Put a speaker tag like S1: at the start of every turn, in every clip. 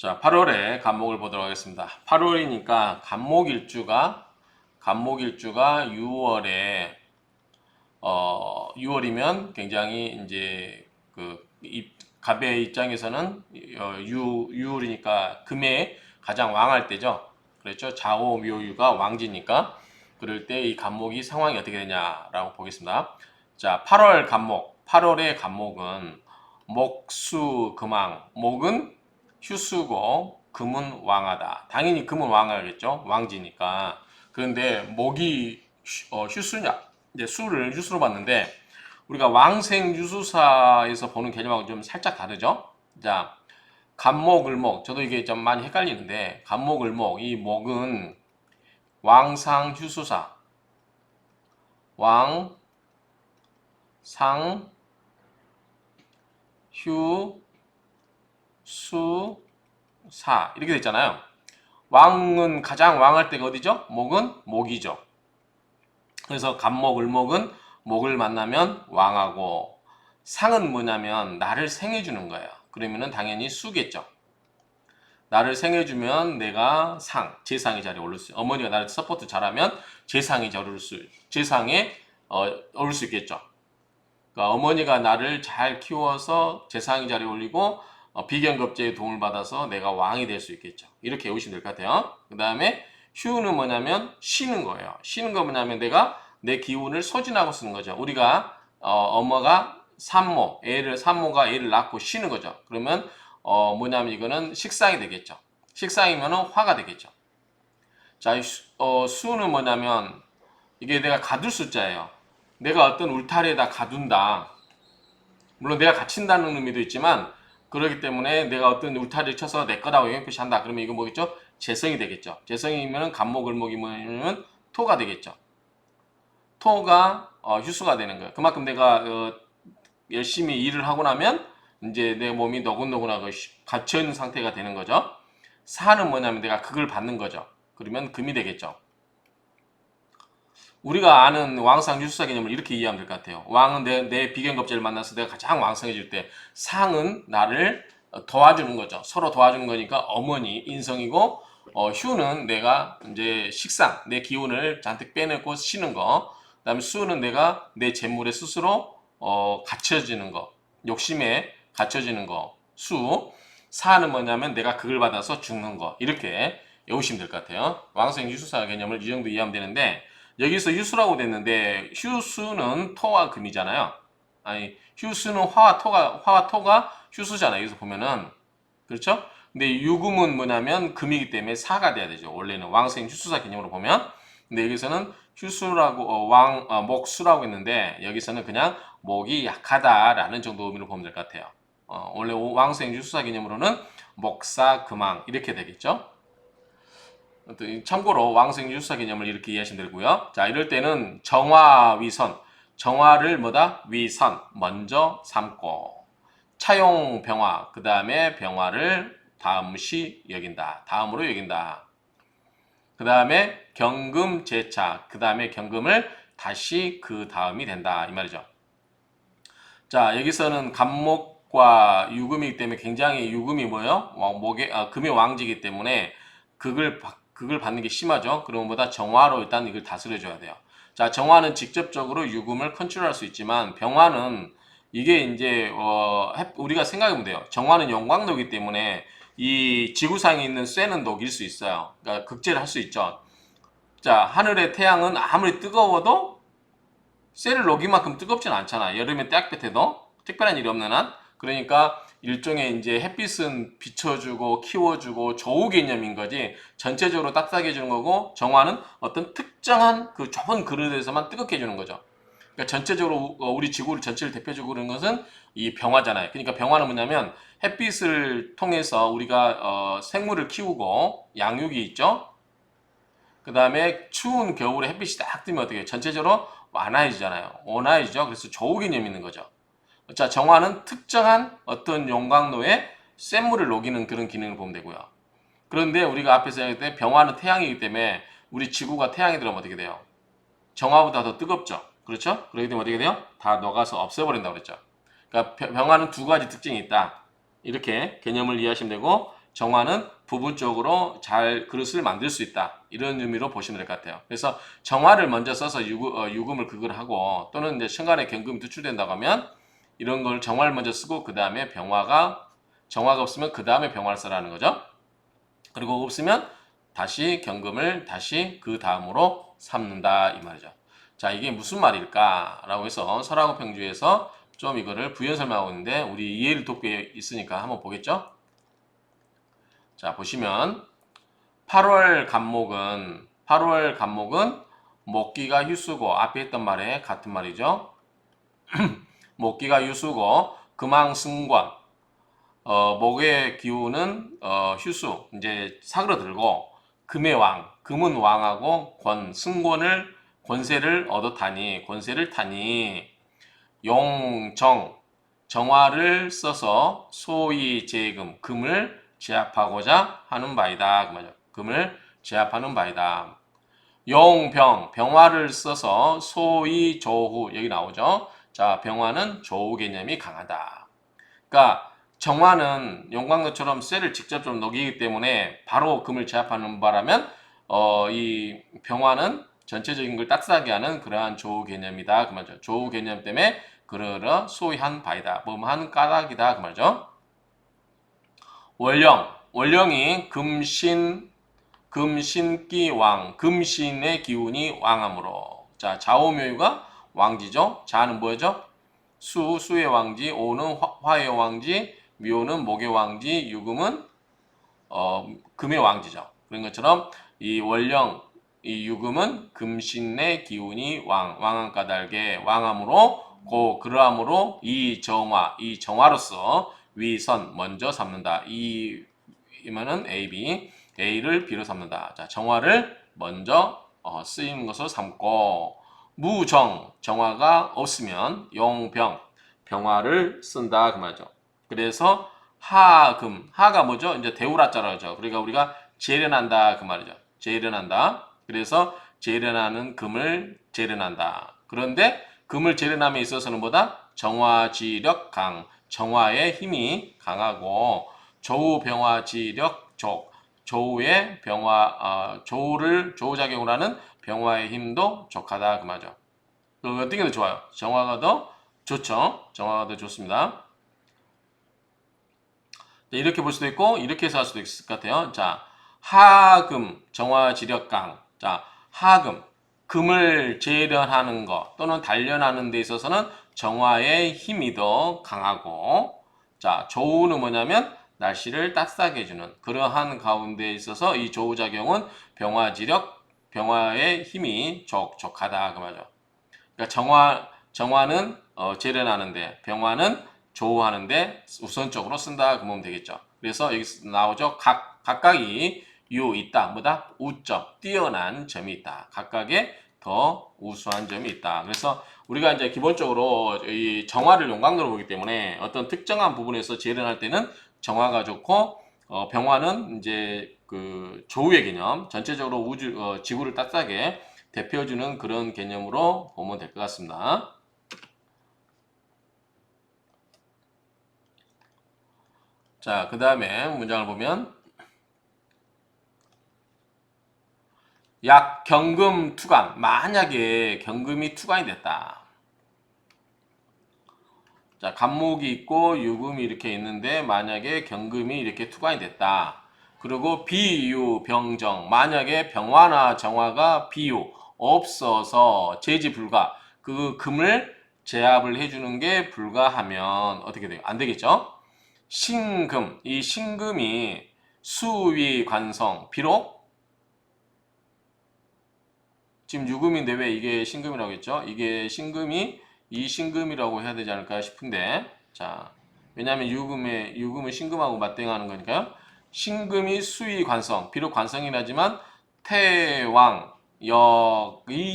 S1: 자, 8월에 간목을 보도록 하겠습니다. 8월이니까 간목일주가 6월에 6월이면 굉장히 이제 갑의 입장에서는 6월이니까 금의 가장 왕할 때죠. 그렇죠. 좌오묘유가 왕지니까 그럴 때 이 간목이 상황이 어떻게 되냐라고 보겠습니다. 자, 8월의 간목은 목수금왕. 목은 휴수고 금은 왕하다. 당연히 금은 왕하겠죠. 왕지니까. 그런데 목이 휴수냐? 이제 수를 유수로 봤는데 우리가 왕생유수사에서 보는 개념하고 좀 살짝 다르죠. 자, 간목을목. 저도 이게 좀 많이 헷갈리는데 간목을목. 이 목은 왕상휴수사. 왕상휴수사 이렇게 됐잖아요. 왕은 가장 왕할 때가 어디죠? 목은 목이죠. 그래서 간목, 을목은 목을 만나면 왕하고 상은 뭐냐면 나를 생해주는 거예요. 그러면은 당연히 수겠죠. 나를 생해주면 내가 제상의 자리에 오를 수, 어머니가 나를 서포트 잘하면 제상에 오를 수 있겠죠. 그러니까 어머니가 나를 잘 키워서 제상의 자리에 올리고 비견급제의 도움을 받아서 내가 왕이 될 수 있겠죠. 이렇게 외우시면 될 것 같아요. 그 다음에 휴는 뭐냐면 쉬는 거예요. 쉬는 거 뭐냐면 내가 내 기운을 소진하고 쓰는 거죠. 우리가 엄마가 산모가 애를 낳고 쉬는 거죠. 그러면 뭐냐면 이거는 식상이 되겠죠. 식상이면은 화가 되겠죠. 자, 수는 뭐냐면 이게 내가 가둘 숫자예요. 내가 어떤 울타리에다 가둔다. 물론 내가 갇힌다는 의미도 있지만 그렇기 때문에 내가 어떤 울타리를 쳐서 내 거라고 영역표시한다. 그러면 이거 뭐겠죠? 재성이 되겠죠. 재성이면 간목을목이 뭐냐면 토가 되겠죠. 토가 휴수가 되는 거예요. 그만큼 내가 열심히 일을 하고 나면 이제 내 몸이 너곤너곤하고 갇혀있는 상태가 되는 거죠. 사는 뭐냐면 내가 극을 받는 거죠. 그러면 금이 되겠죠. 우리가 아는 왕상 유수사 개념을 이렇게 이해하면 될 것 같아요. 왕은 내 비견급제를 만나서 내가 가장 왕성해질 때, 상은 나를 도와주는 거죠. 서로 도와주는 거니까 어머니 인성이고, 휴는 내가 이제 식상, 내 기운을 잔뜩 빼내고 쉬는 거. 그다음에 수는 내가 내 재물에 스스로 갇혀지는 거, 욕심에 갇혀지는 거. 사는 뭐냐면 내가 극을 받아서 죽는 거. 이렇게 외우시면 될 것 같아요. 왕성 유수사 개념을 이 정도 이해하면 되는데. 여기서 유수라고 됐는데 휴수는 토와 금이잖아요. 아니 휴수는 화와 토가 휴수잖아요. 여기서 보면은 그렇죠? 근데 유금은 뭐냐면 금이기 때문에 사가 돼야 되죠. 원래는 왕생 휴수사 개념으로 보면. 근데 여기서는 휴수라고 목수라고 했는데 여기서는 그냥 목이 약하다라는 정도 의미로 보면 될 것 같아요. 원래 왕생 휴수사 개념으로는 목사 금왕 이렇게 되겠죠. 참고로 왕생 유수사 개념을 이렇게 이해하시면 되고요. 자, 이럴 때는 정화위선, 정화를 위선 먼저 삼고 차용 병화, 그 다음에 병화를 다음시 여긴다. 다음으로 여긴다. 그 다음에 경금 제차, 그 다음에 경금을 다시 그 다음이 된다. 이 말이죠. 자, 여기서는 간목과 유금이기 때문에 굉장히 유금이 뭐예요? 금의 왕지이기 때문에 극을 받는 게 심하죠. 그런 것보다 정화로 일단 이걸 다스려줘야 돼요. 자, 정화는 직접적으로 유금을 컨트롤할 수 있지만 병화는 이게 이제 우리가 생각해보면 돼요. 정화는 영광로이기 때문에 이 지구상에 있는 쇠는 녹일 수 있어요. 그러니까 극제를 할 수 있죠. 자, 하늘의 태양은 아무리 뜨거워도 쇠를 녹일 만큼 뜨겁진 않잖아. 여름에 떼약볕에도 특별한 일이 없는 한. 그러니까 일종의 이제 햇빛은 비춰주고 키워주고 조우 개념인 거지 전체적으로 따뜻하게 해주는 거고 정화는 어떤 특정한 그 좁은 그릇에서만 뜨겁게 해주는 거죠. 그러니까 전체적으로 우리 지구를 전체를 대표적으로 그런 것은 이 병화잖아요. 그러니까 병화는 뭐냐면 햇빛을 통해서 우리가 생물을 키우고 양육이 있죠. 그 다음에 추운 겨울에 햇빛이 딱 뜨면 어떻게 해요? 전체적으로 완화해지잖아요. 온화해지죠. 그래서 조우 개념이 있는 거죠. 자, 정화는 특정한 어떤 용광로에 쇳물을 녹이는 그런 기능을 보면 되고요. 그런데 우리가 앞에서 얘기할 때 병화는 태양이기 때문에 우리 지구가 태양이 들어가면 어떻게 돼요? 정화보다 더 뜨겁죠. 그렇죠? 그렇기 때문에 어떻게 돼요? 다 녹아서 없애버린다고 그랬죠. 그러니까 병화는 두 가지 특징이 있다. 이렇게 개념을 이해하시면 되고 정화는 부분적으로 잘 그릇을 만들 수 있다. 이런 의미로 보시면 될 것 같아요. 그래서 정화를 먼저 써서 유금을 그걸 하고 또는 이제 천간에 경금이 투출된다고 하면 이런 걸 정화를 먼저 쓰고 그 다음에 정화가 없으면 그 다음에 병화를 써라는 거죠. 그리고 없으면 다시 경금을 다시 그 다음으로 삼는다 이 말이죠. 자, 이게 무슨 말일까라고 해서 설하고 평주에서 좀 이거를 부연 설명하고 있는데 우리 이해를 돕고 있으니까 한번 보겠죠? 자, 보시면 8월 간목은 목기가 휴수고 앞에 했던 말에 같은 말이죠. 목기가 휴수고 금왕승권 목의 기운은 휴수 이제 사그러들고 금은 왕하고 권세를 얻었다니 권세를 타니 정화를 써서 소위 재금 금을 제압하고자 하는 바이다. 그 말이죠. 금을 제압하는 바이다. 병화를 써서 소위 조후 여기 나오죠. 자, 병화는 조후 개념이 강하다. 그러니까 정화는 용광로처럼 쇠를 직접 좀 녹이기 때문에 바로 금을 제압하는 바라면 이 병화는 전체적인 걸 따뜻하게 하는 그러한 조후 개념이다. 그 말이죠. 조후 개념 때문에 그러러 소위 한 바이다. 뭐한 까닭이다. 그 말이죠. 월령이 금신기왕, 금신의 기운이 왕함으로. 자, 좌오묘유가 왕지죠. 자는 뭐죠? 수의 왕지, 오는 화의 왕지, 묘는 목의 왕지, 유금은 금의 왕지죠. 그런 것처럼 이 유금은 금신의 기운이 왕한 까닭에 왕함으로 그러함으로 이 정화로서 위선 먼저 삼는다. 이면은 A를 B로 삼는다. 자, 정화를 먼저 쓰이는 것으로 삼고 정화가 없으면 병화를 쓴다 그 말이죠. 그래서 하가 뭐죠? 이제 대우라자라죠. 그러니까 우리가 재련한다 그 말이죠. 재련한다. 그래서 재련하는 금을 재련한다. 그런데 금을 재련함에 있어서는 정화지력 정화의 힘이 강하고 조우병화지력 조우의 조우작용을 하는 병화의 힘도 족하다 그 말이죠. 어떤 게 더 좋아요? 정화가 더 좋죠. 정화가 더 좋습니다. 이렇게 볼 수도 있고 이렇게 해서 할 수도 있을 것 같아요. 자, 정화지력강. 자, 금을 재련하는 것 또는 단련하는 데 있어서는 정화의 힘이 더 강하고, 자, 조우는 뭐냐면 날씨를 따뜻하게 해주는 그러한 가운데 있어서 이 조우작용은 병화의 힘이 족하다 그 말이죠. 그러니까 정화는 재련하는데 병화는 조우하는데 우선적으로 쓴다 그러면 되겠죠. 그래서 여기 나오죠. 각각이 있다. 우점, 뛰어난 점이 있다. 각각의 더 우수한 점이 있다. 그래서 우리가 이제 기본적으로 이 정화를 용광로로 보기 때문에 어떤 특정한 부분에서 재련할 때는 정화가 좋고 병화는 이제 그 조우의 개념, 전체적으로 지구를 따뜻하게 대표해주는 그런 개념으로 보면 될 것 같습니다. 자, 그 다음에 문장을 보면 경금 투간, 만약에 경금이 투간이 됐다. 자, 간목이 있고 유금이 이렇게 있는데 만약에 경금이 이렇게 투간이 됐다. 그리고 비유병정, 만약에 병화나 정화가 없어서 제지 불가, 그 금을 제압을 해주는 게 불가하면 어떻게 돼요? 안 되겠죠? 이 신금이 수위 관성, 비록 지금 유금인데 왜 이게 신금이라고 했죠? 이게 이 신금이라고 해야 되지 않을까 싶은데, 자, 왜냐하면 유금은 신금하고 맞대응하는 거니까요. 신금이 수위 관성, 비록 관성이긴 하지만 태왕역이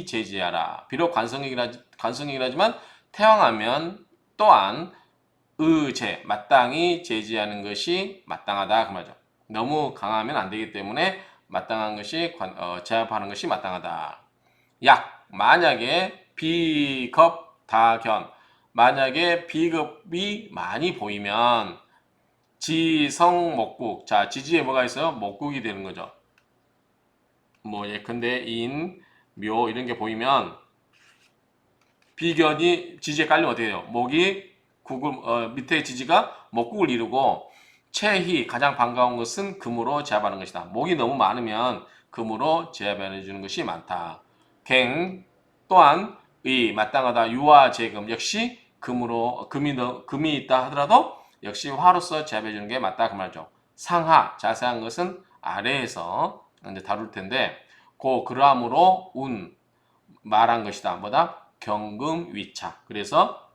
S1: 제지하라. 비록 관성이긴 하지만 태왕하면 또한 마땅히 제지하는 것이 마땅하다 그 말이죠. 너무 강하면 안 되기 때문에 마땅한 것이 제압하는 것이 마땅하다. 만약에 비겁 다견, 만약에 비겁이 많이 보이면 지성목국. 자, 지지에 뭐가 있어요? 목국이 되는 거죠. 뭐 예컨대 인, 묘 이런 게 보이면 비견이 지지에 깔리면 어떻게 돼요? 목이 국을 밑에 지지가 목국을 이루고 채희 가장 반가운 것은 금으로 제압하는 것이다. 목이 너무 많으면 금으로 제압해 주는 것이 많다. 갱 또한 의 마땅하다. 유화 제금 역시 금으로 금이 있다 하더라도 역시 화로서 제압해 주는 게 맞다 그 말이죠. 상하 자세한 것은 아래에서 이제 다룰 텐데 그러함으로 말한 것이다. 뭐다? 경금 위차. 그래서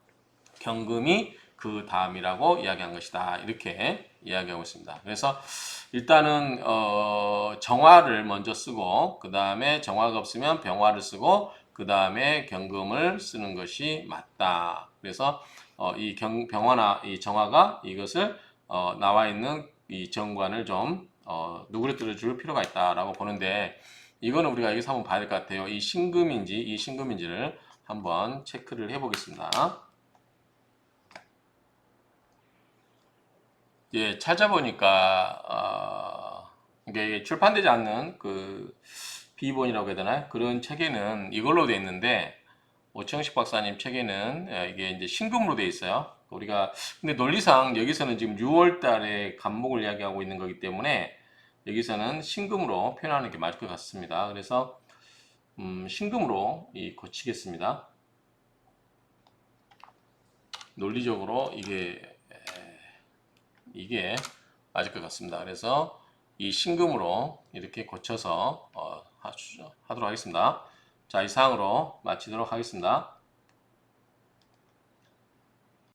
S1: 경금이 그 다음이라고 이야기한 것이다. 이렇게 이야기하고 있습니다. 그래서 일단은 정화를 먼저 쓰고 그 다음에 정화가 없으면 병화를 쓰고 그 다음에 경금을 쓰는 것이 맞다. 그래서 이 병화나 이 정화가 이것을 나와 있는 이 정관을 좀 누그러뜨려 줄 필요가 있다라고 보는데 이거는 우리가 여기서 한번 봐야 될 것 같아요. 이 신금인지를 한번 체크를 해보겠습니다. 예, 찾아보니까 이게 출판되지 않는 그 비본이라고 해야 되나요? 그런 책에는 이걸로 돼 있는데 오청식 박사님 책에는 이게 이제 신금으로 돼 있어요. 우리가 근데 논리상 여기서는 지금 6월 달에 간목을 이야기하고 있는 거기 때문에 여기서는 신금으로 표현하는 게 맞을 것 같습니다. 그래서 신금으로 고치겠습니다. 논리적으로 이게 맞을 것 같습니다. 그래서 이 신금으로 이렇게 고쳐서 하도록 하겠습니다. 자, 이상으로 마치도록 하겠습니다.